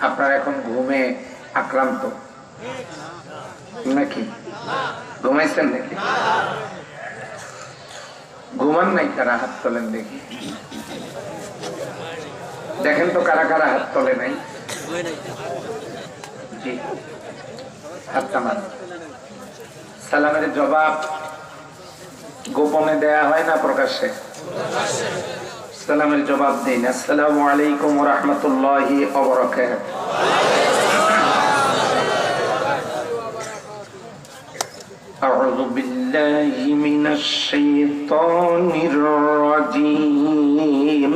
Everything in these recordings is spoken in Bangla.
আপনারা এখন ঘুমে আক্রান্ত নাকি? ঘুমাইছেন নাকি? ঘুমান নাই কারা? হাত তোলেন দেখি। দেখেন তো কারা কারা হাত তোলে নাই। জি, হাত নামান। সালামের জবাব গোপনে দেয়া হয় না প্রকাশ্যে? সালামের জবাব দিন। আসসালামু আলাইকুম ওয়া রাহমাতুল্লাহি ওয়া বারাকাতুহু। আউযু বিল্লাহি মিনাশ শাইতানির রাজীম।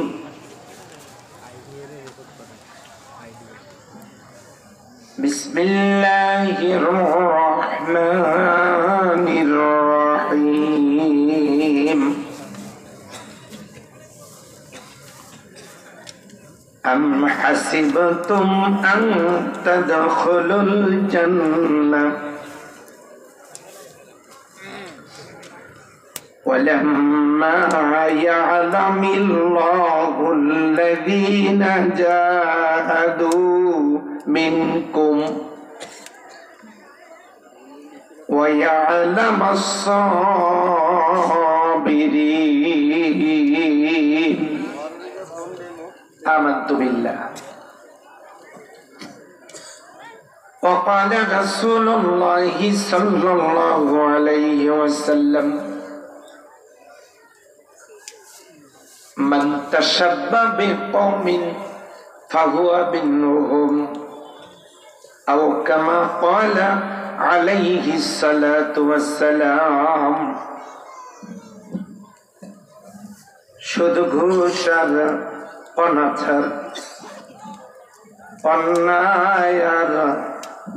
বিসমিল্লাহির রহমানির রহিম। أم حسبتم أن تدخلوا الجنة ولما يعلم الله الذين جاهدوا منكم ويعلم الصابرين آمنت بالله. وقال رسول الله صلى الله عليه وسلم من تشبه بقوم فهو منهم أو كما قال عليه الصلاة والسلام. শুধু ঘুষ আর অনাচার, অন্যায় আর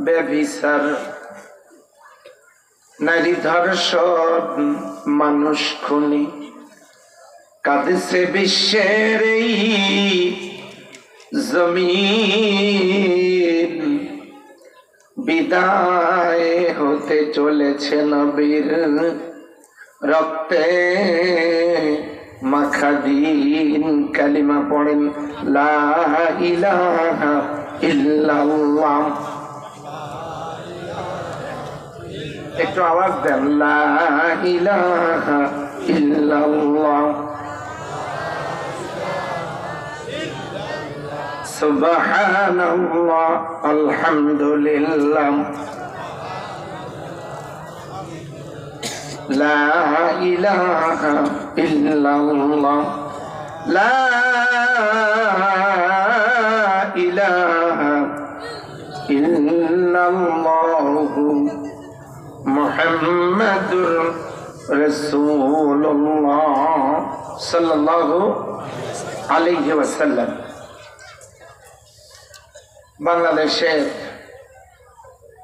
ব্যভিচার, নারী ধর্ষণ, মানুষ খুনি কাঁদছে বিশ্বের এই জমিন। বিদায় হতে চলেছে নবীর রক্তে মাখা দিন। কালিমা পড়েন লা ইলাহা ইল্লাল্লাহ। একটু আওয়াজ দেন লা ইলাহা ইল্লাল্লাহ। সুবহানাল্লাহ আলহামদুলিল্লাহ লা ইলাহা ইল্লাল্লাহ লা ইলাহা ইল্লাল্লাহু মুহাম্মাদুর রাসূলুল্লাহ সাল্লাল্লাহু আলাইহি ওয়াসাল্লাম। বাংলাদেশের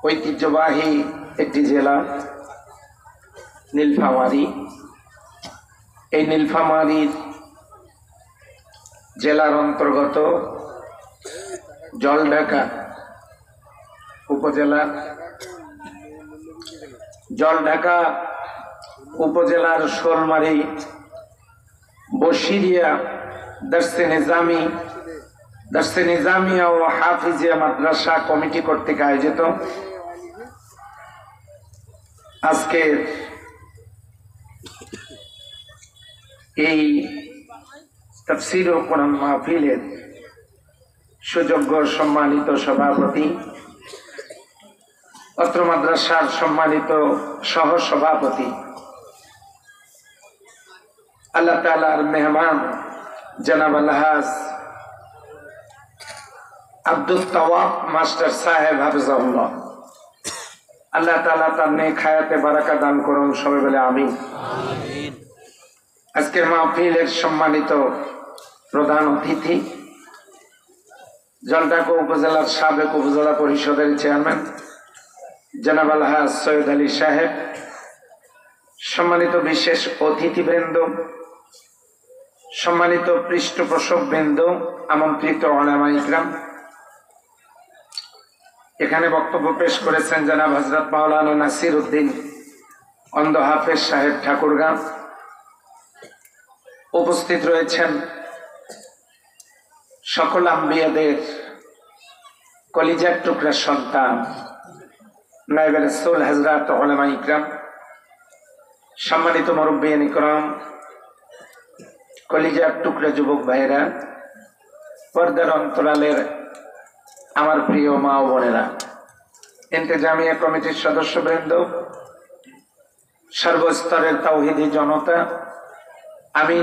ঐতিহ্যবাহী একটি জেলা নীলফামারী। এই নীলফামারীর জেলার অন্তর্গত জলঢাকা উপজেলা, জলঢাকা উপজেলার শোলমারী বশিরিয়া দারসে নিজামিয়া ও হাফিজিয়া মাদ্রাসা কমিটি কর্তৃক আয়োজিত আজকের এই তাফসীর ও কোরআন মাহফিলের সুযোগ্য সম্মানিত সভাপতি, অত্র মাদ্রাসার সম্মানিত সহ সভাপতি, আল্লাহ তাআলার মেহমান জনাব আলহাজ আব্দুল তাওয়াব মাস্টার সাহেব হাফিজাহুল্লাহ, আল্লাহ তাআলা তার নেক হায়াতে বারাকা দান করুন। সবাই বলে আমিন। আজকের মাহফিলের সম্মানিত প্রধান অতিথি জলঢাকা উপজেলার সাবেক উপজেলা পরিষদের চেয়ারম্যান জনাব আলহাজ সৈয়দ আলী সাহেব, সম্মানিত বিশেষ অতিথিবৃন্দ, সম্মানিত পৃষ্ঠপোষকবৃন্দ, আমন্ত্রিত উলামা ইকরাম, এখানে বক্তব্য পেশ করেছেন জনাব হযরত মাওলানা নাসির উদ্দিন অন্ধ হাফেজ সাহেব ঠাকুরগাঁও। উপস্থিত রয়েছেন সকল আম্বিয়াদের কলিজার টুকরা সন্তান, নায়েবে রাসূল হযরত উলামা ইকরাম, সম্মানিত মুরব্বিয়ান ইকরাম, কলিজার টুকরা যুবক ভাইয়েরা, পর্দার অন্তরালের আমার প্রিয় মা ও বোনেরা, ইন্তেজামিয়া কমিটির সদস্যবৃন্দ, সর্বস্তরের তাওহীদি জনতা, আমি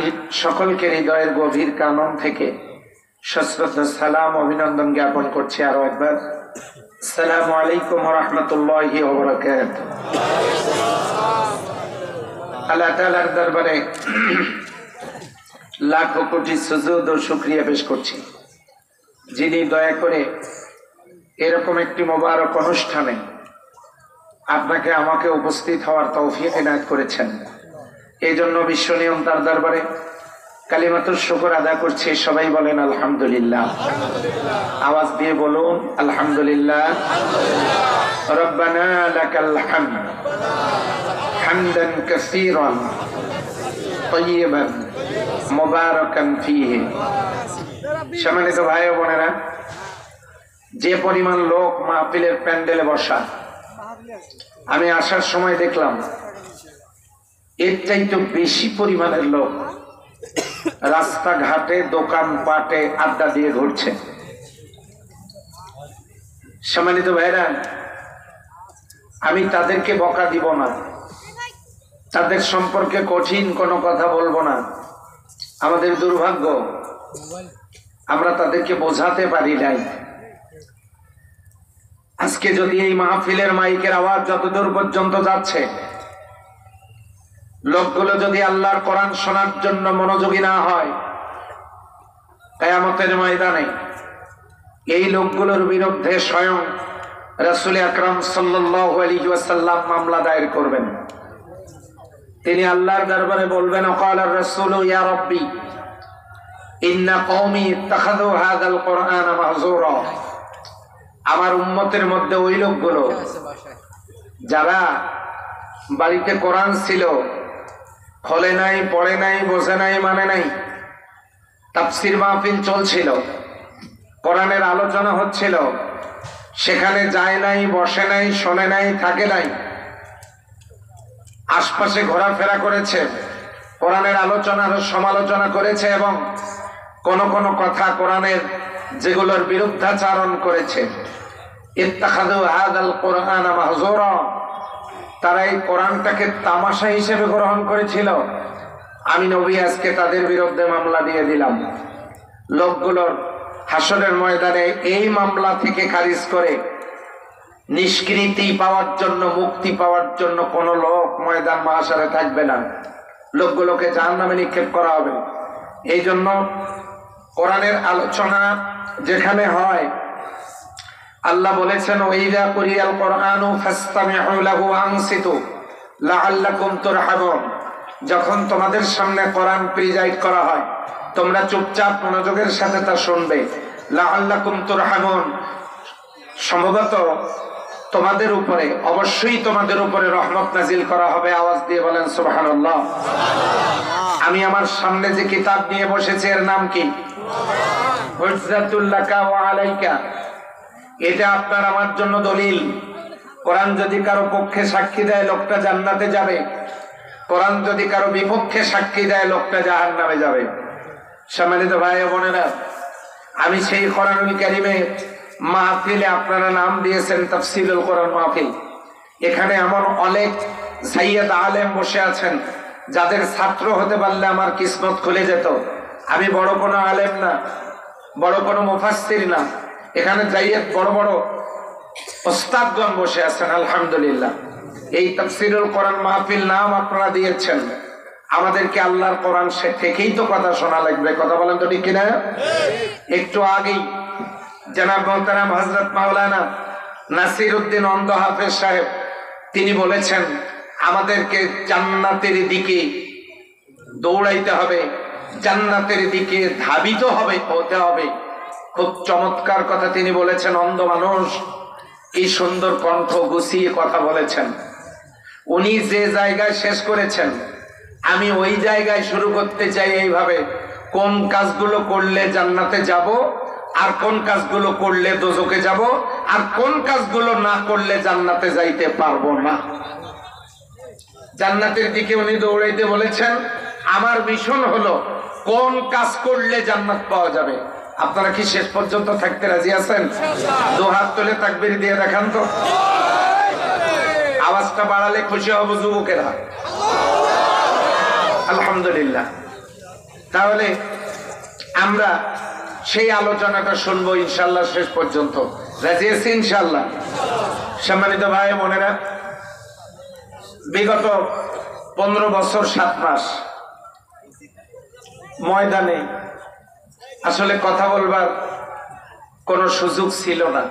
সকলকে হৃদয়ের গভীর কানন থেকে সশ্রদ্ধ সালাম অভিনন্দন জ্ঞাপন করছি। আরো একবার আসসালামু আলাইকুম ওয়া রাহমাতুল্লাহি ওয়া বারাকাতুহু। আল্লাহ তাআলার দরবারে লাখো কোটি সুজুদ ও শুকরিয়া পেশ করছি, যিনি দয়া করে এরকম একটি মোবারক অনুষ্ঠানে আপনাকে আমাকে উপস্থিত হওয়ার তৌফিক এনায়েত করেছেন। এই জন্য বিশ্ব নিয়ম তার দরবারে কালিমাতুর শুকর আদা করছি। সবাই বলেন আলহামদুলিল্লাহ। আওয়াজ দিয়ে বলুন আলহামদুলিল্লাহ। রব্বানা লাকাল হামদ হামদান কাসীরান তাইয়িবান মুবারাকান ফীহি। সম্মানিত ভাই ও বোনেরা, যে পরিমাণ লোক মাহফিলের প্যান্ডেলে বসা, আমি আসার সময় দেখলাম এর চাইতে বেশি পরিমাণের লোক রাস্তাঘাটে দোকান পাটে আড্ডা দিয়ে ঘুরছে। সম্মানিত ভাইরা, আমি তাদেরকে বকা দিব না, তাদের সম্পর্কে কঠিন কোনো কথা বলবো না। আমাদের দুর্ভাগ্য, আমরা তাদেরকে বোঝাতে পারি নাই। আজকে যদি এই মাহফিলের মাইকের আওয়াজ যতদূর পর্যন্ত যাচ্ছে, লোকগুলো যদি আল্লাহর কোরআন শোনার জন্য মনোযোগী না হয়, কিয়ামতের ময়দানে এই লোকগুলোর বিরুদ্ধে স্বয়ং রাসূল আকরাম সাল্লাল্লাহু আলাইহি ওয়াসাল্লাম মামলা দায়ের করবেন। তিনি আল্লাহর দরবারে বলবেন, ওয়াকালার রাসূলু ইয়া রাব্বি ইন্না কওমি ইত্তাখাযু হাযাল কুরআনা মাহজুরা। আমার উম্মতের মধ্যে ওই লোকগুলো যারা বাড়িতে কোরআন ছিল, খোলে নাই, পড়ে নাই, বোঝে নাই, মানে নাই, তাফসীর মাহফিল চলছিল, কোরআনের আলোচনা হচ্ছিল, সেখানে যায় নাই, বসে নাই, শোনে নাই, থাকে নাই, আশপাশে ঘোরাফেরা করেছে, কোরআনের আলোচনার সমালোচনা করেছে এবং কোন কোন কথা কোরআনের যেগুলোর বিরুদ্ধাচারণ করেছে। ইত্তাখাযু হাযাল কুরআনা মাহজুরা, তারা এই কোরআনটাকে তামাশা হিসেবে গ্রহণ করেছিল। আমি নবী আজকে তাদের বিরুদ্ধে মামলা দিয়ে দিলাম। লোকগুলোর হাসরের ময়দানে এই মামলা থেকে খারিজ করে নিষ্কৃতি পাওয়ার জন্য, মুক্তি পাওয়ার জন্য কোন লোক ময়দান মাহশরে থাকবে না। লোকগুলোকে জাহান্নামে নিক্ষেপ করা হবে। এই জন্য কোরআনের আলোচনা যেখানে হয়, আল্লাহ বলেছেন, ওয়াইযা কুরিয়াল কুরআনু ফাসতামিউ লাহু ওয়ানসিতু লাআল্লাকুম তুরহামুন। যখন তোমাদের সামনে কোরআন প্রিজাইড করা হয়, তোমরা চুপচাপ মনোযোগের সাথে তা শুনবে। লাআল্লাকুম তুরহামুন, সম্ভবত তোমাদের উপরে, অবশ্যই তোমাদের উপরে রহমত নাজিল করা হবে। আওয়াজ দিয়ে বলেন সুবহানাল্লাহ। আমি আমার সামনে যে কিতাব নিয়ে বসেছি এর নাম কি? হুজ্জাতুল লাকা ওয়া আলাইকা। এটা আপনার আমার জন্য দলিল। কোরআন যদি কারো পক্ষে সাক্ষী দেয়, লোকটা জান্নাতে যাবে। কোরআন যদি কারো বিপক্ষে সাক্ষী দেয়, লোকটা জাহান্নামে যাবে। সম্মানিত ভাই ও বোনেরা, আমি সেই কোরআনুল কারীমে মাহফিলে আপনারা নাম দিয়েছেন তাফসীরুল কোরআন মাহফিল। এখানে এমন অনেক সাইয়্যিদ আলেম বসে আছেন, যাদের ছাত্র হতে পারলে আমার কিসমত খুলে যেত। আমি বড় কোনো আলেম না, বড় কোনো মুফাসসির না। এখানে যাইয়ে বড় বড় ওস্তাদগণ বসে আছেন, আলহামদুলিল্লাহ। এই তাফসীরুল কোরআন মাহফিল নাম আপনারা দিয়েছেন। আমাদেরকে আল্লাহর কোরআন থেকেই তো কথা শোনা লাগবে। কথা বলেন তো ঠিক কিনা? একটু আগেই জনাব মোহতারাম হযরত মাওলানা নাসির উদ্দিন অন্ধ হাফেজ সাহেব, তিনি বলেছেন আমাদেরকে জান্নাতের দিকে দৌড়াইতে হবে, জান্নাতের দিকে ধাবিত হতে হবে। খুব চমৎকার কথা তিনি বলেছেন। অন্ধ মানুষ কি সুন্দর কণ্ঠ গুছিয়ে কথা বলেছেন। উনি যে জায়গায় শেষ করেছেন, আমি ওই জায়গায় শুরু করতে চাই এইভাবে, কোন কাজগুলো করলে জান্নাতে যাব আর কোন কাজগুলো করলে দোজখে যাব, আর কোন কাজগুলো না করলে জান্নাতে যাইতে পারবো না। জান্নাতের দিকে উনি দৌড়াইতে বলেছেন। আমার মিশন হলো কোন কাজ করলে জান্নাত পাওয়া যাবে। আপনারা কি শেষ পর্যন্ত থাকতে রাজি আছেন? দু হাত তুলে তাকবীর দিয়ে দেখান তো। আওয়াজটা বাড়ালে খুশি হব যুবকেরা। আলহামদুলিল্লাহ। তাহলে আমরা সেই আলোচনাটা শুনবো ইনশাল্লাহ শেষ পর্যন্ত। রাজি আছি ইনশাল্লাহ? সম্মানিত ভাই বোনেরা, বিগত 15 বছর 7 মাস ময়দানে আসলে কথা বলবার কোনো সুযোগ ছিল না,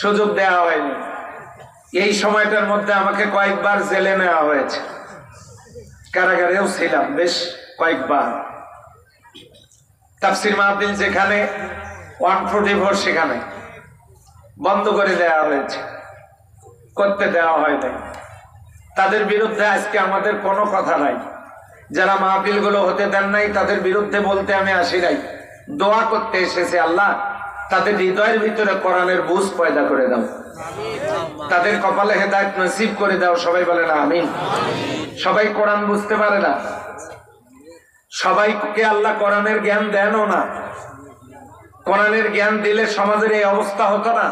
সুযোগ দেওয়া হয়নি। এই সময়টার মধ্যে আমাকে কয়েকবার জেলে নেওয়া হয়েছে, কারাগারেও ছিলাম বেশ কয়েকবার। তাফসীর মাহফিল যেখানে 144 সেখানে বন্ধ করে দেওয়া হয়েছে, করতে দেওয়া হয় নাই। তাদের বিরুদ্ধে আজকে আমাদের কোনো কথা নাই। যারা মাহফিল গুলো হতে দেন নাই তাদের বিরুদ্ধে বলতে আমি আসি নাই, দোয়া করতে এসেছে। আল্লাহ তাদের হৃদয়ের ভিতরে কোরআনের বুঝ পয়দা করে দাও, তাদের কপালে হেদায়েত নসিব করে দাও। সবাই বলে না আমিন। সবাই কোরআন বুঝতে পারে না, সবাইকে আল্লাহ কোরআনের জ্ঞান দেনও না। কোরআনের জ্ঞান দিলে সমাজের এই অবস্থা হতো না।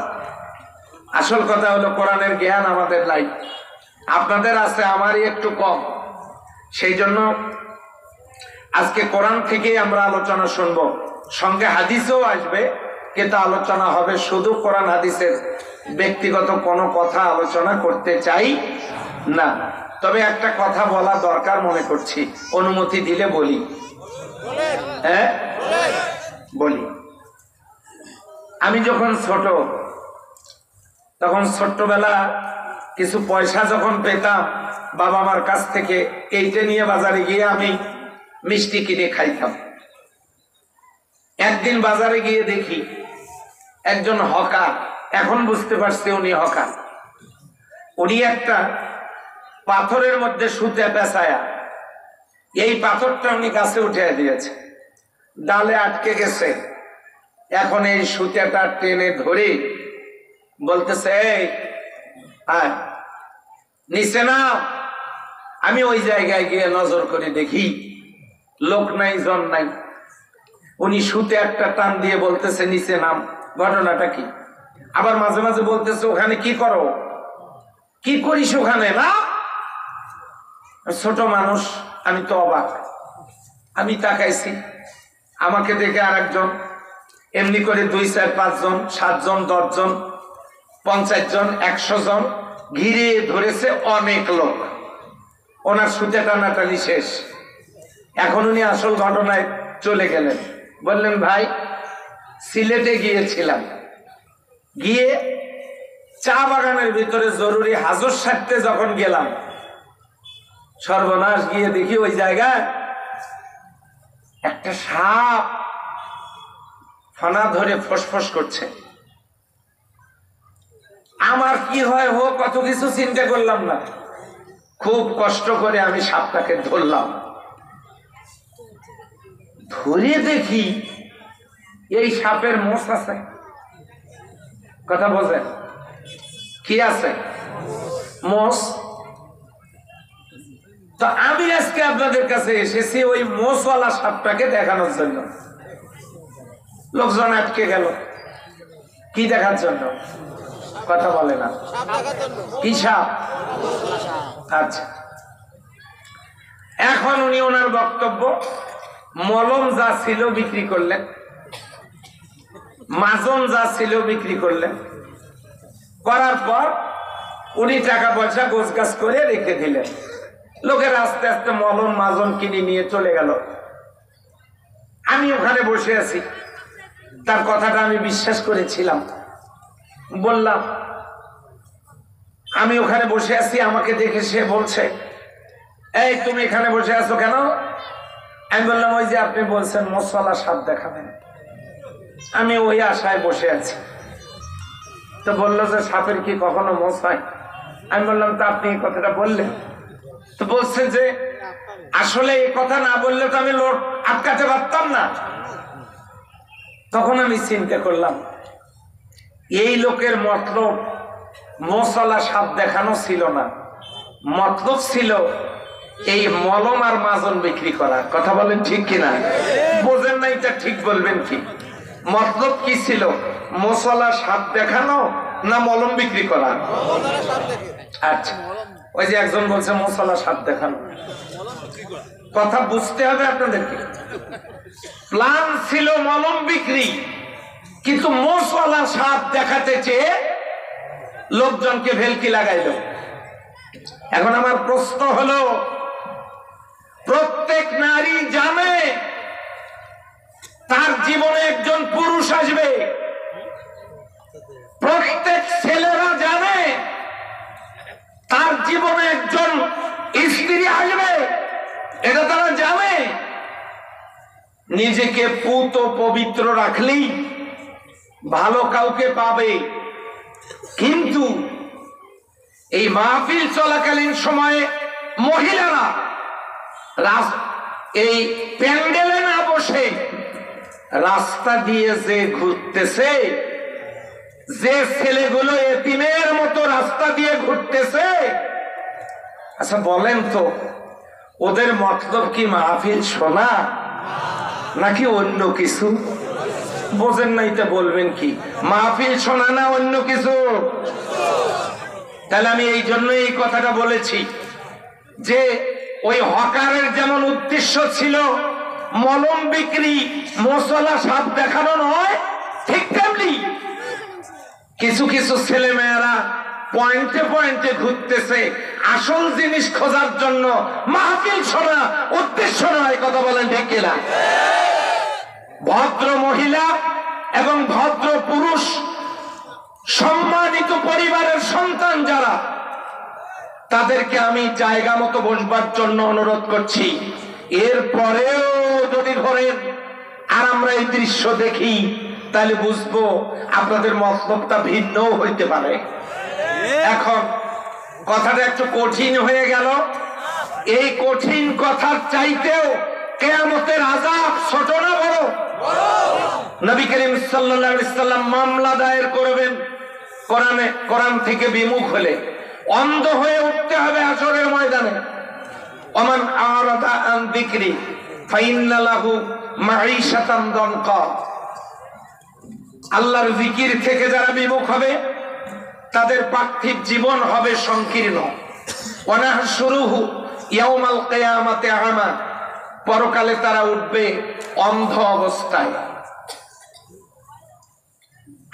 আসল কথা হলো কোরআনের জ্ঞান আমাদের নাই, আপনাদের আছে, আমারই একটু কম। সেই জন্য আজকে কোরআন থেকে আমরা আলোচনা শুনবো, সঙ্গে হাদিসও আসবে, কিন্তু আলোচনা হবে শুধু কোরআন হাদিসের। ব্যক্তিগত কোনো কথা আলোচনা করতে চাই না। তবে একটা কথা বলা দরকার মনে করছি, অনুমতি দিলে বলি। হ্যাঁ বলি। আমি যখন ছোট, তখন ছোট্টবেলা কিছু পয়সা যখন পেতাম বাবা মার কাছ থেকে, এইটা নিয়ে বাজারে গিয়ে আমি মিষ্টি কিনে খাইতাম। একদিন বাজারে গিয়ে দেখি একজন হকার, এখন বুঝতে পারছি উনি হকার। উনি একটা পাথরের মধ্যে সুতে পেঁচায়া, এই পাথরটা উনি গাছে উঠে দিয়েছে, ডালে আটকে গেছে। এখন এই সুতাটা টেনে ধরে বলতেছে, এই হ্যাঁ নিচে না। আমি ওই জায়গায় গিয়ে নজর করে দেখি লোক নাই, জন নাই। উনি সুতে একটা টান দিয়ে বলতেছে নিচে নাম। ঘটনাটা কি? আবার মাঝে মাঝে বলতেছে ওখানে কি করো, কি করিস ওখানে না। ছোট মানুষ, আমি তো অবাক। আমি তাকাইছি, আমাকে দেখে আরেকজন, এমনি করে 2, 4, 5 জন, 7 জন, 10 জন, 50 জন, 100 জন ঘিরে ধরেছে অনেক লোক। ওনার সুতে টানাটানি শেষ। এখন উনি আসল ঘটনায় চলে গেলেন। বললেন ভাই সিলেটে গিয়েছিলাম, গিয়ে চা বাগানের ভিতরে জরুরি হাজর সারতে যখন গেলাম, সর্বনাশ, গিয়ে দেখি ওই জায়গায় একটা সাপ ফনা ধরে ফসফস করছে। আমার কি হয় হোক কত কিছু চিন্তা করলাম না, খুব কষ্ট করে আমি সাপটাকে ধরলাম। ধরে দেখি এই সাপের মোষ আছে। কথা বোঝেন? কি আছে? মোষ। তো আমি আজকে আপনাদের কাছে এসেছি ওই মোষওয়ালা সাপটাকে দেখানোর জন্য। লোকজন আটকে গেল কি দেখার জন্য? কথা বলে না। কি সাপ? আচ্ছা, এখন উনি ওনার বক্তব্য, মলম যা ছিল বিক্রি করলেন, মাজন যা ছিল বিক্রি করলেন, করার পর উনি টাকা পয়সা গোছগাছ করে রেখে দিলেন। লোকের আস্তে আস্তে মলম মাজন কিনে নিয়ে চলে গেল। আমি ওখানে বসে আছি, তার কথাটা আমি বিশ্বাস করেছিলাম। বললাম আমি ওখানে বসে আছি, আমাকে দেখে সে বলছে, এই তুমি এখানে বসে আছো কেন? আমি বললাম ওই যে আপনি বলছেন মোষওয়ালা সাপ দেখাবেন, আমি ওই আশায় বসে আছি। তো বললো যে সাপের কি কখনো মোষ হয়? আমি বললাম তা আপনি এই কথাটা বললেন। তো বলছে যে আসলে এই কথা না বললে তো আমি লোক আটকাতে পারতাম না। তখন আমি চিন্তা করলাম এই লোকের মতলব মশলা সাপ দেখানো ছিল না, মতলব ছিল এই মলম আর মাজন বিক্রি করা। কথা বলেন ঠিক কিনা? বোঝেন না এটা ঠিক বলবেন কি? মতলব কি ছিল? মশলা সাপ দেখানো না মলম বিক্রি করা? আচ্ছা, ওই যে একজন বলছে মশলা সাপ দেখানো, কথা বুঝতে হবে আপনাদেরকে। প্ল্যান ছিল মলম বিক্রি, কিন্তু মশলা সাপ দেখাতে চেয়ে লোকজনকে ভেলকি লাগাইল। এখন আমার প্রশ্ন হলো, প্রত্যেক নারী জানে তার জীবনে একজন পুরুষ আসবে, প্রত্যেক ছেলেরা জানে তার জীবনে একজন স্ত্রী আসবে, এটা তারা জানে। নিজেকে পুত ও পবিত্র রাখলেই ভালো কাউকে পাবে। কিন্তু এই মাহফিল চলাকালীন সময়ে মহিলারা এই প্যান্ডেলে না বসে রাস্তা দিয়ে যে ঘুরতেছে, যে ছেলেগুলো এতিমের মতো রাস্তা দিয়ে ঘুরতেছে, আচ্ছা বলেন তো ওদের মতলব কি মাহফিল শোনা নাকি অন্য কিছু? বোঝেন না এটা বলবেন কি? মাহফিল শোনা না অন্য কিছু? তাহলে আমি এই জন্য এই কথাটা বলেছি যে ওই হকারের যেমন উদ্দেশ্য ছিল মলম বিক্রি, মশলা সাপ দেখানো নয়, ঠিক তেমনি কিছু কিছু ছেলে মেয়েরা পয়েন্টে পয়েন্টে ঘুরতেছে আসল জিনিস খোঁজার জন্য। মাহফিল শোনা উদ্দেশ্য নয়। কথা বলেন ঠিক কিনা? ভদ্র মহিলা এবং ভদ্র পুরুষ, সম্মানিত পরিবারের সন্তান যারা, তাদেরকে আমি জায়গা মতো বসবার জন্য অনুরোধ করছি। এরপরেও যদি ধরেন আর আমরা এই দৃশ্য দেখি, তাহলে বুঝবো আপনাদের মতলবটা ভিন্ন হইতে পারে। এখন কথাটা একটু কঠিন হয়ে গেল। এই কঠিন কথার চাইতেও কিয়ামতের আযাব ছোট না বড়? নবী করিম সাল্লাল্লাহু আলাইহি সাল্লাম মামলা দায়ের করবেন কোরআন থেকে বিমুখ হলে, অন্ধ হয়ে উঠতে হবে হাশরের ময়দানে। ওমান আরাদা আন যিকরি ফাইন্না লাহু মাঈশাতান দানকা। আল্লাহর জিকির থেকে যারা বিমুখ হবে তাদের পার্থিব জীবন হবে সংকীর্ণ। ওয়া নাহশুরুহু ইয়াউমাল কিয়ামাতি আমা। পরকালে তারা উঠবে অন্ধ অবস্থায়।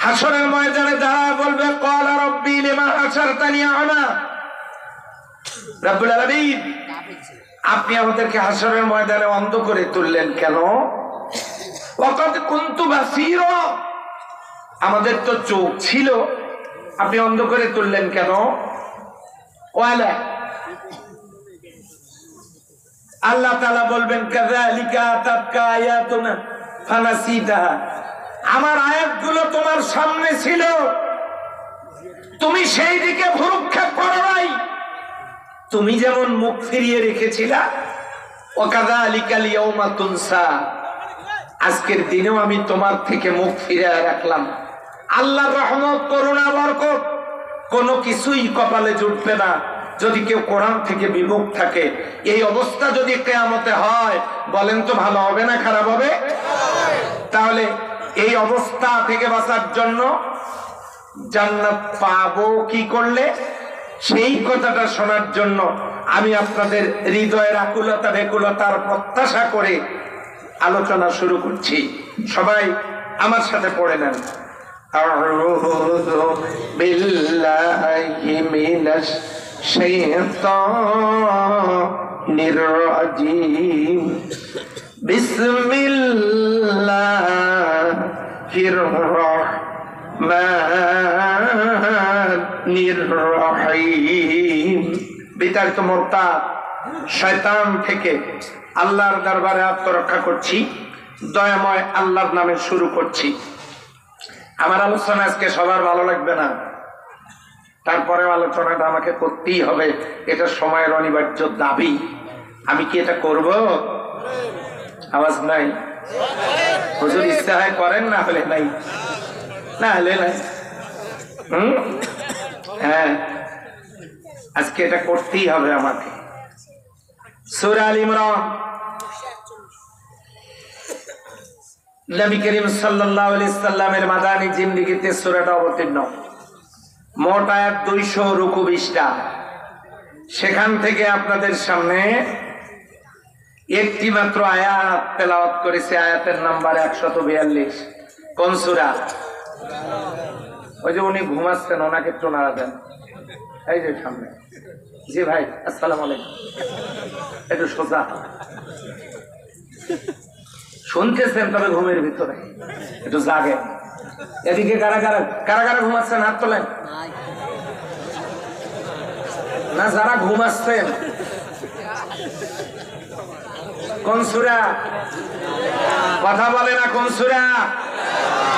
হাশরের ময়দানে যারা বলবে ক্বালা রাব্বি লিমা হাশারতানি আমা, রব্বুল আলামিন আপনি আমাদেরকে হাশরের ময়দানে অন্ধ করে তুললেন কেন? ওয়াকাদ কুনতু বাসীরা, আমাদের তো চোখ ছিল, আপনি অন্ধ করে তুললেন কেন? ওয়ালা আল্লাহ তাআলা বলবেন কাযালিকা আতাতকা আয়াতুনা ফানাসিতাহা। আমার আয়াতগুলো তোমার সামনে ছিল, তুমি সেই দিকে ভ্রুক্ষেপ করো নাই। তুমি যেমন মুখ ফিরিয়ে রেখেছিলা, ওয়া কাযালিকাল ইয়াউমা তুনসা, আজকের দিনেও আমি তোমার থেকে মুখ ফিরিয়ে রাখলাম। আল্লাহর রহমত, করুণা, বরকত কোনো কিছুই কপালে জুটবে না যদি কেউ কোরআন থেকে বিমুখ থাকে। এই অবস্থা যদি কিয়ামতে হয়, বলেন তো ভালো হবে না খারাপ হবে? তাহলে এই অবস্থা থেকে বাঁচার জন্য জান্নাত পাবো কি করলে, সেই কথাটা শোনার জন্য আমি আপনাদের হৃদয়ের আকুলতা বেকুলতার প্রত্যাশা করে আলোচনা শুরু করছি। সবাই আমার সাথে পড়ে নেন। আউযু বিল্লাহি মিনাশ শাইতানির রাজীম। বিসমিল্লাহির রাহমানির রাহিম। বিতাড়িত মুরতাদ শয়তান থেকে আল্লাহর দরবারে আত্মরক্ষা করছি। দয়াময় আল্লাহর নামে শুরু করছি। আমার আলোচনা আজকে সবার ভালো লাগবে না, তারপরে আলোচনাটা আমাকে করতেই হবে, এটা সময়ের অনিবার্য দাবি। আমি কি এটা করব? আওয়াজ নাই? হুজুর ইচ্ছা হয় করেন, না হলে নাই, না হলে নাই। হ্যাঁ, আজকে এটা করতেই হবে আমাকে। সূরা আল ইমরান, নবী করিম সাল্লাল্লাহু আলাইহি সাল্লামের মাদানী জিন্দেগিতে সূরাটা অবতীর্ণ। মোট আয়াত 200, রুকু 20টা। সেখান থেকে আপনাদের সামনে একটি মাত্র আয়াত তেলাওয়াত করেছে, আয়াতের নাম্বার 142। কোন সূরা? ওই যে উনি ঘুমাচ্ছেন, ওনাকে একটু নাড়া দেন। এই যে সামনে। জি ভাই, আসসালামু আলাইকুম। একটু সোজা শুনতেছেন, তবে ঘুমের ভিতরে একটু জাগে। এদিকে কারা কারা কারা কারা ঘুমাচ্ছেন হাত তোলেন। না, যারা ঘুমাচ্ছেন। কোন সূরা? কথা বলে না। কোন সূরা?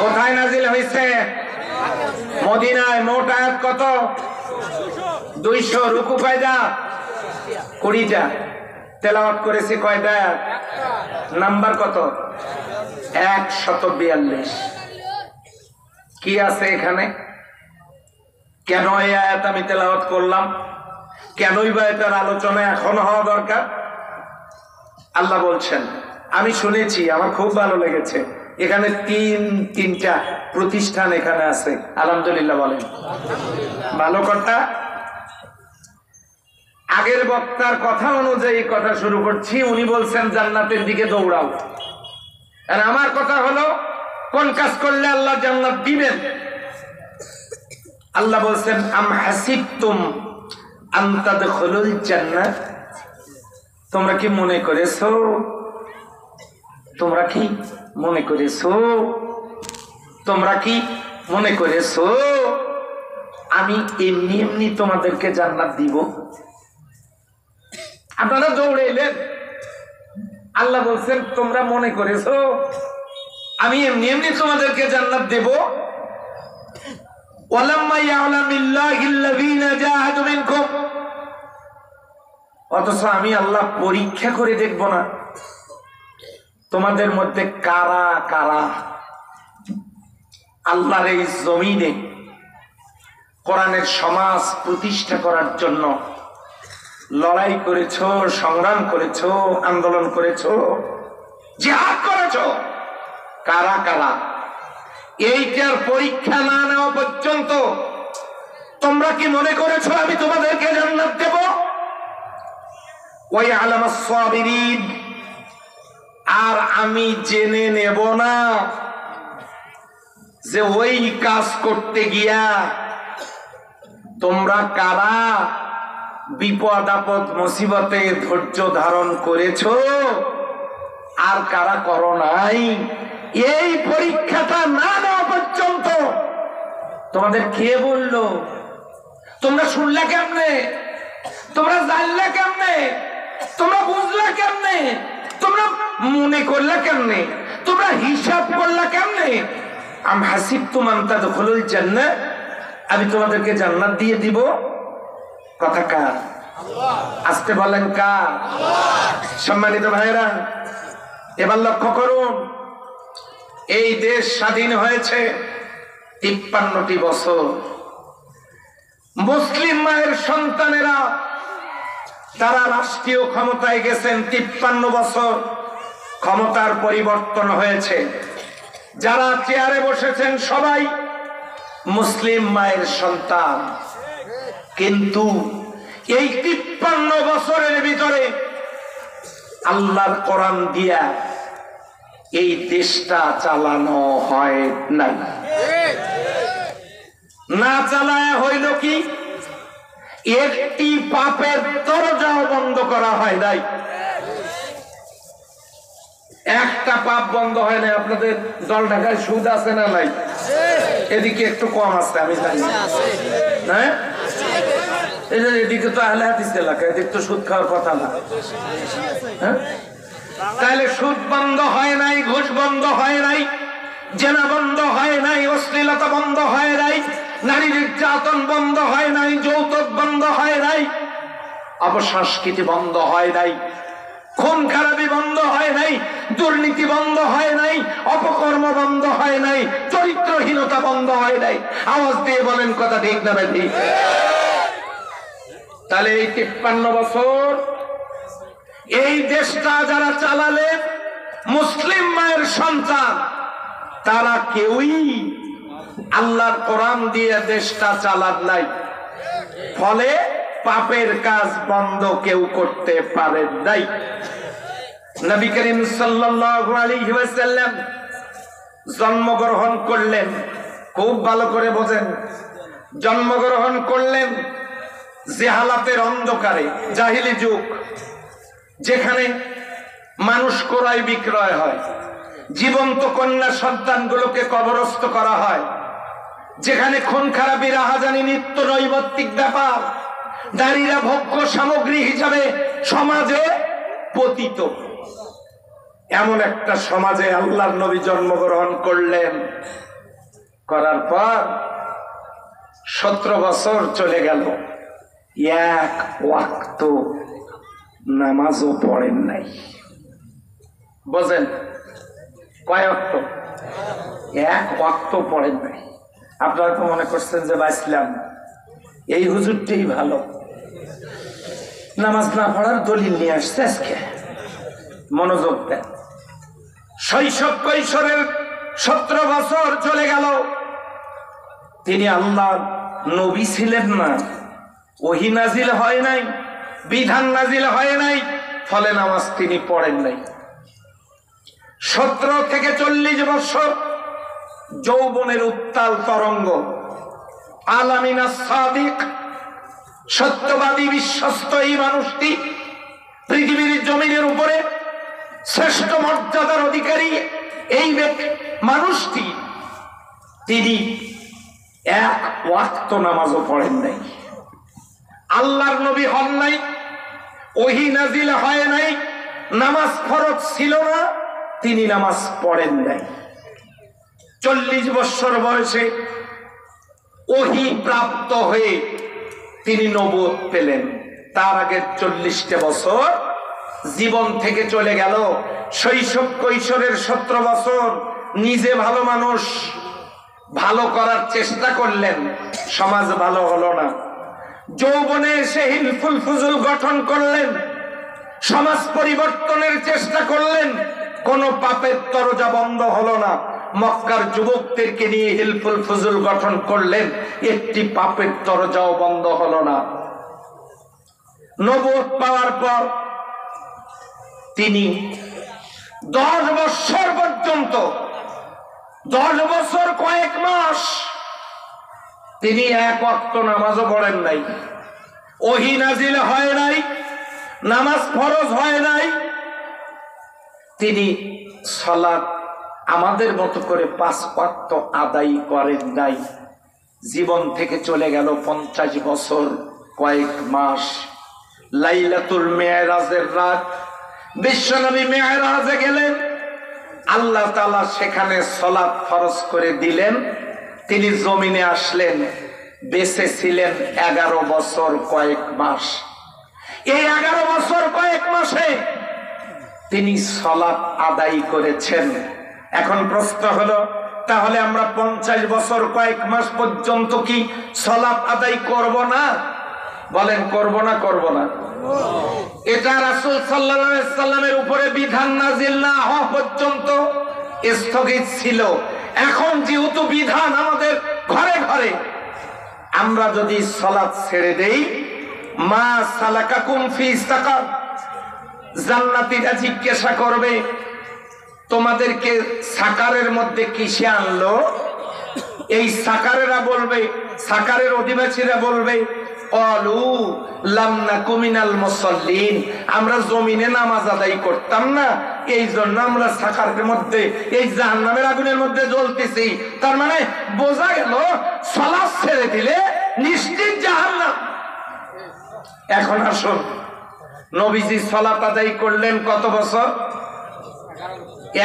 কোথায় নাজিল হয়েছে? মদিনায়। মোট আয়াত কত? 200। রুকু কয়টা? 20টা। তেলাওয়াত করেছি কয়টা আয়াত? নাম্বার কত? 142। কি আছে এখানে? কেন এই আয়াত আমি তেলাওয়াত করলাম? কেনই বা এটার আলোচনা এখন হওয়া দরকার? আল্লাহ বলছেন, আমি শুনেছি, আমার খুব ভালো লেগেছে। এখানে তিনটা প্রতিষ্ঠান এখানে আছে। আলহামদুলিল্লাহ বলেন। ভালো কথা। আগের বক্তার কথা অনুযায়ী কথা শুরু করছি। উনি বলছেন জান্নাতের দিকে দৌড়াও, আর আমার কথা হলো কোন কাজ করলে আল্লাহ জান্নাত দিবেন। আল্লাহ বলছেন, আম হাসিবতুম আন তাদখুলুল জান্নাহ, তোমরা কি মনে করেছো, তোমরা কি মনে করেছো, তোমরা কি মনে করেছো আমি এমনি এমনি তোমাদেরকে জান্নাত দিব? আপনারা দৌড়ে এলেন। আল্লাহ বলছেন, তোমরা মনে করেছো আমি এমনি এমনি তোমাদেরকে জান্নাত দেব? ওয়ালাম্মা ইয়ালামিল্লাহিল্লাযীনা জাহাদু মিনকুম, অথচ আমি আল্লাহ পরীক্ষা করে দেখব না তোমাদের মধ্যে কারা কারা আল্লাহর এই জমিনে কোরআনের সমাজ প্রতিষ্ঠা করার জন্য লড়াই করেছো, সংগ্রাম করেছো, আন্দোলন করেছো, জিহাদ করেছো। কারা কারা? এইটার পরীক্ষা না নেওয়া পর্যন্ত তোমরা কি মনে করেছো আমি তোমাদেরকে জান্নাত দেব? ওয়া ইয়ালামাস সাবিরিন, আর আমি জেনে নেব না যে ওই কাজ করতে গিয়া তোমরা কারা বিপদ আপদ মুসিবতে ধৈর্য ধারণ করেছো আর কারা করো নাই। এই পরীক্ষাটা না নেওয়া পর্যন্ত তোমাদের কে বললো? তোমরা শুনলে কেমনে? তোমরা জানলে কেমনে? তোমরা বুঝলে কেমনে? তোমরা মনে করলে কেমনে? তোমরা হিসাব করলে কেমনে? আম হাসিবতুম আন তাদখুলুল জান্নাহ, আমি তোমাদেরকে জান্নাত দিয়ে দিব? কথা কার? আস্তে বলেন কার? সম্মানিত ভাইরা, এবার লক্ষ্য করুন, এই দেশ স্বাধীন হয়েছে 53টি বছর। মুসলিম মায়ের সন্তানেরা তারা রাষ্ট্রীয় ক্ষমতায় গেছেন 53 বছর। ক্ষমতার পরিবর্তন হয়েছে। যারা চেয়ারে বসেছেন সবাই মুসলিম মায়ের সন্তান, কিন্তু এই 53 বছরের ভিতরে আল্লাহর কোরআন দিয়া এই দেশটা চালানো হয় নাই। না চালায় হইল কি? একটি পাপের দরজাও বন্ধ করা হয় নাই। একটা পাপ বন্ধ হয় না। আপনাদের জল ঢাকায় সুদ আছে না নাই? এদিকে একটু কম আছে, আমি জানি। হ্যাঁ, এদিকে তো আহলে হাদিস এলাকা, এদিকে তো সুদ খাওয়ার কথা না। হ্যাঁ, তাহলে সুদ বন্ধ হয় নাই, ঘুষ বন্ধ হয় নাই, জেনা বন্ধ হয় নাই, অশ্লীলতা বন্ধ হয় নাই, নারী নির্যাতন বন্ধ হয় নাই, যৌতুক বন্ধ হয় নাই, অপসংস্কৃতি বন্ধ হয় নাই। খুন খারাপি বন্ধ হয় নাই, দুর্নীতি বন্ধ হয় নাই, অপকর্ম বন্ধ হয় নাই, চরিত্রহীনতা বন্ধ হয় নাই। আওয়াজ দিয়ে বলেন কথা ঠিক না ঠিক? তাহলে এই 53 বছর এই দেশটা যারা চালালেন, মুসলিম মায়ের সন্তান, তারা কেউই আল্লাহর কোরআন দিয়ে দেশটা চালান নাই। ফলে পাপের কাজ বন্ধ কেউ করতে পারেন নাই। নবী করিম সাল্লাল্লাহু আলাইহি ওয়াসাল্লাম জন্মগ্রহণ করলেন, খুব ভালো করে বোঝেন, জন্মগ্রহণ করলেন জেহালাতের অন্ধকারে, জাহিলি যুগ, যেখানে মানুষ ক্রয় বিক্রয় হয়, জীবন্ত কন্যা সন্তানগুলোকে কবরস্থ করা হয়, যেখানে খুন খারাপি রাহাজানি নিত্য নৈমিত্তিক ব্যাপার, নারীরা ভোগ্য সামগ্রী হিসাবে সমাজে পতিত। এমন একটা সমাজে আল্লাহর নবী জন্মগ্রহণ করলেন। করার পর 17 বছর চলে গেল, এক ওয়াক্ত নামাজও পড়েন নাই। বোঝেন কয় ওয়াক্ত? এক ওয়াক্ত পড়েন নাই। আপনারা তো মনে করছেন যে বাঁচলাম, এই হুজুরটাই ভালো, নামাজ না পড়ার দলিল নিয়ে আসছে আজকে। মনোযোগ দেন। শৈশব কৈশোরের 17 বছর চলে গেল, তিনি আল্লাহ নবী ছিলেন না, ওহী নাজিল হয় নাই, বিধান নাজিল হয় নাই, ফলে নামাজ তিনি পড়েন নাই। 17 থেকে 40 বছর যৌবনের উত্তাল তরঙ্গ, আলামিনা সাদিক, সত্যবাদী বিশ্বস্ত এই মানুষটি পৃথিবীর জমিনের উপরে শ্রেষ্ঠ মর্যাদার অধিকারী এই মানুষটি, তিনি এক ওয়াক্ত নামাজও পড়েন নাই। আল্লাহর নবী হন নাই, ওহী নাজিল হয় নাই, নামাজ ফরজ ছিল না, তিনি নামাজ পড়েন নাই। 40 বছর বয়সে ওহী প্রাপ্ত হয়ে তিনি নবুয়ত পেলেন। তার আগে 40টা বছর জীবন থেকে চলে গেল। শৈশব কৈশোরের 17 বছর নিজে ভালো মানুষ, ভালো করার চেষ্টা করলেন, সমাজ ভালো হলো না। যৌবনে এসে হিলফুল ফুজুল গঠন করলেন, সমাজ পরিবর্তনের চেষ্টা করলেন, কোন পাপের দরজা বন্ধ হলো না। মক্কার যুবকদেরকে নিয়ে হিলফুল ফুজুল গঠন করলেন, একটি পাপের দরজাও বন্ধ হলো না। নবুয়ত পাওয়ার পর তিনি 10 বছর পর্যন্ত, 10 বছর কয়েক মাস তিনি এক ওয়াক্ত নামাজও পড়েন নাই। ওহী নাজিল হয় নাই, নামাজ ফরজ হয় নাই। তিনি সালাত আমাদের মতো করে 5 ওয়াক্ত আদায় করেন নাই। জীবন থেকে চলে গেল 50 বছর কয়েক মাস। লাইলাতুল মেরাজের রাত, বিশ্বনবী মেরাজে গেলেন, আল্লাহ তাআলা সেখানে সালাত ফরজ করে দিলেন। তিনি জমিনে আসলেন, বেঁচে ছিলেন 11 বছর কয়েক মাস। এই 11 বছর কয়েক মাসে তিনি সালাত আদায় করেছেন। এখন প্রশ্ন হলো, তাহলে আমরা 50 বছর কয়েক মাস পর্যন্ত কি সালাত আদায় করব না? বলেন করব না? করব না? এটা রাসূল সাল্লাল্লাহু আলাইহি সাল্লামের উপরে বিধান নাজিল না হওয়া পর্যন্ত স্থগিত ছিল। এখন যেহেতু বিধান আমাদের ঘরে ঘরে, আমরা যদি সালাত ছেড়ে দেই, মা সালাকাকুম ফি সাকার, জান্নাতীরা জিজ্ঞাসা করবে তোমাদেরকে সাকারের মধ্যে কিসে আনলো? এই সাকারেরা বলবে, সাকারের অধিবাসীরা বলবে, ক্বালু লাম নাকু মিনাল মুসাল্লিন, আমরা জমিনে নামাজ আদায় করতাম না, এই জন্য আমরা সাকারের মধ্যে, এই জাহান্নামের আগুনের মধ্যে জ্বলতেছি। তার মানে বোঝা গেল সালাত ছেড়ে দিলে নিশ্চিত জাহান্নাম। এখন আসুন, নবীজি সালাত আদায় করলেন কত বছর?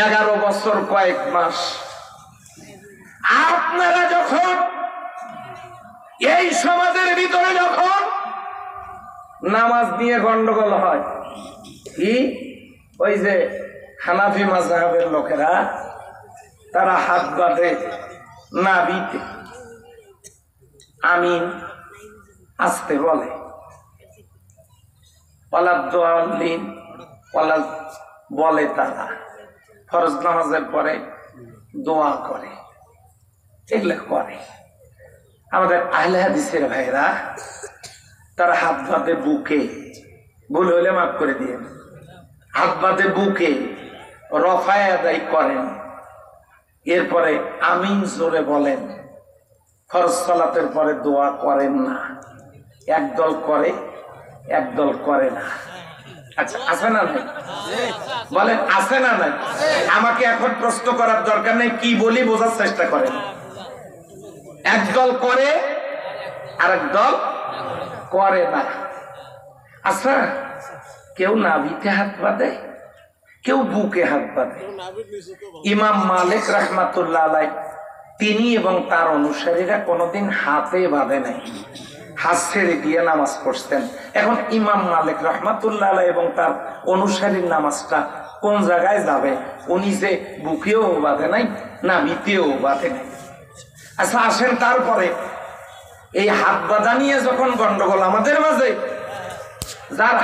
11 বছর কয়েক মাস। আপনারা যখন এই সমাজের ভিতরে যখন নামাজ নিয়ে গন্ডগোল হয়, কি ওই যে হানাফি মাযহাবের লোকেরা তারা হাত বাঁধে নাভিতে, আমিন আসতে বলে, বলে তারা ফরজ নামাজের পরে দোয়া করে, এগুলো করে। আমাদের আহলে হাদিসের ভাইরা তারা হাত বাঁধে বুকে, ভুল হলে মাফ করে দিয়ে, হাত বাঁধে বুকে রফায় আদায় করেন, এরপরে আমিন জোরে বলেন। ফরজ সালাতের পরে দোয়া করেন না, একদল করে একদল করে না। আচ্ছা, আছে না নাই? বলেন আছে না নাই? আমাকে এখন প্রশ্ন করার দরকার নেই, কি বলি বোঝার চেষ্টা করেন। একদল করে আর একদল করে না। আচ্ছা, কেউ নাভিতে হাত বাঁধে, কেউ বুকে হাত বাঁধে। ইমাম মালিক রাহমাতুল্লাহ আলাইহি তিনি এবং তার অনুসারীরা কোনোদিন হাতে বাঁধে নাই, হাত ছেড়ে দিয়ে নামাজ পড়তেন। এখন ইমাম মালিক রাহমাতুল্লাহ আলাইহি এবং তার অনুসারীর নামাজটা কোন জায়গায় যাবে? উনি যে বুকেও বাঁধে নাই, নাভিতেও বাঁধে নাই। আচ্ছা আসেন, তারপরে এই হাত বাঁধা নিয়ে যখন গন্ডগোল আমাদের মাঝে, যার